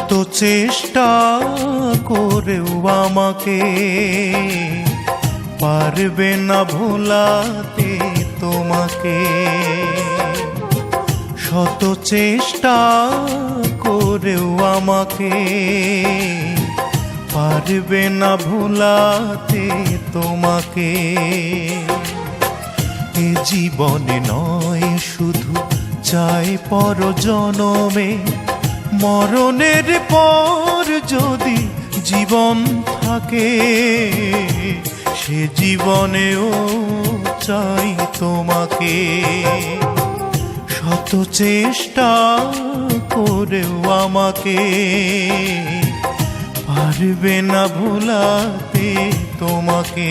শত চেষ্টা করেও আমাকে পারবে না ভোলাতে তোমাকে। শত চেষ্টা করেও আমাকে পারবে না ভোলাতে তোমাকে। এ জীবনে নয় শুধু চাই পর জনমে, মরণের পর যদি জীবন থাকে সে জীবনেও চাই তোমাকে। শত চেষ্টা করেও আমাকে পারবে না ভোলাতে তোমাকে,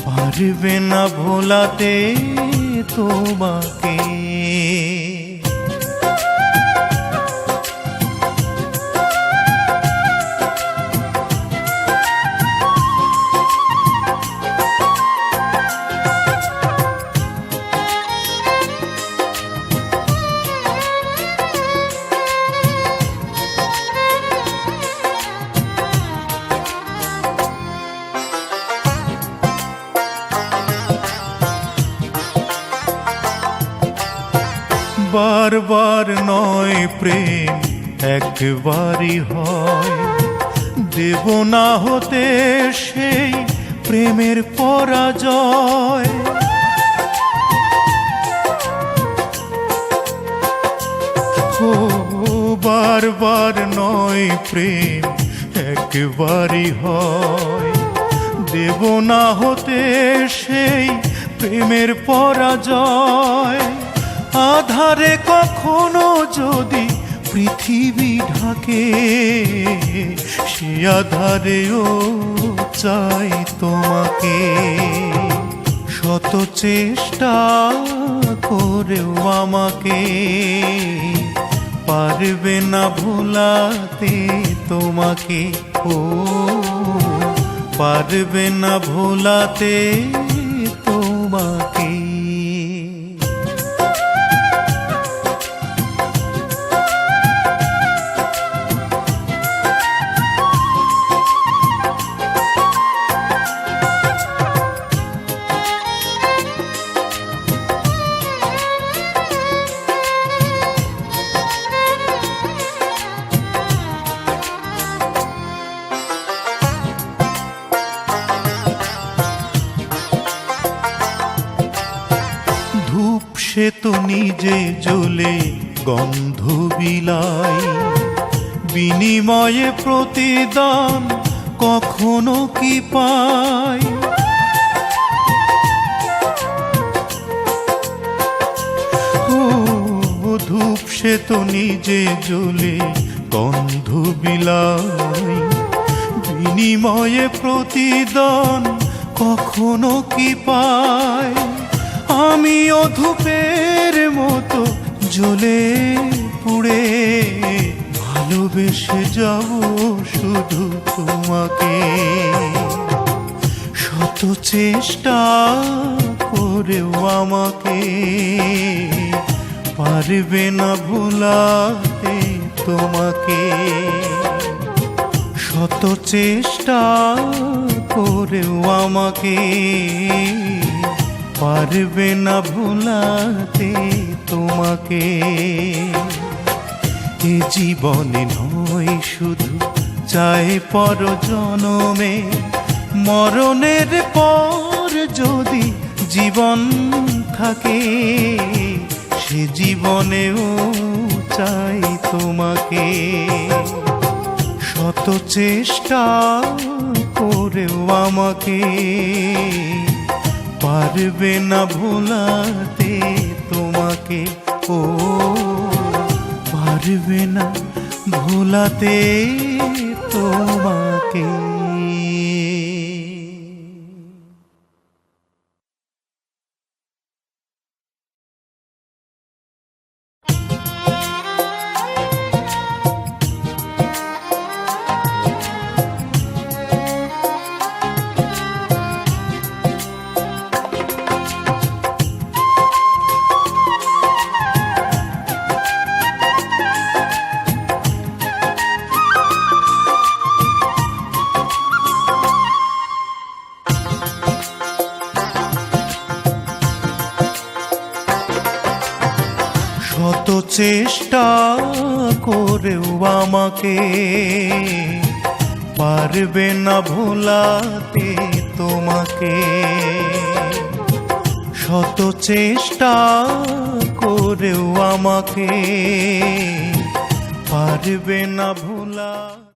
পারবে না ভোলাতে তোমাকে। বারবার নয় প্রেম একবারই হয়, দেব না হতে সেই প্রেমের পরাজয়। ও বারবার নয় প্রেম একবারই হয়, দেব না হতে সেই প্রেমের পরাজয়। আধারে কখনো যদি পৃথিবী ঢাকে সে আধারেও চাই তোমাকে। শত চেষ্টা করেও আমাকে পারবে না ভোলাতে তোমাকে। ও পারবে না ভোলাতে তোমাকে। সে তো নিজে জ্বলে গন্ধ বিলাই, বিনিময়ে প্রতিদান কখনো কি পাই। ও ধূপ সে তো নিজে জ্বলে গন্ধ বিলাই, বিনিময়ে প্রতিদান কখনো কি পাই। আমিও ধূপের মতো জ্বলে পুড়ে ভালোবেসে যাব শুধু তোমাকে। শত চেষ্টা করেও আমাকে পারবে না ভোলাতে তোমাকে। শত চেষ্টা করেও আমাকে পারবে না ভোলাতে তোমাকে। এ জীবনে নয় শুধু চাই পর জনমে, মরণের পর যদি জীবন থাকে সে জীবনেও চাই তোমাকে। শত চেষ্টা করেও আমাকে পারবে না ভোলাতে তোমাকে। ও পারবে না ভোলাতে তোমাকে। চেষ্টা করেও আমাকে পারবে না ভোলাতে তোমাকে। শত চেষ্টা করেও আমাকে পারবে না ভোলা।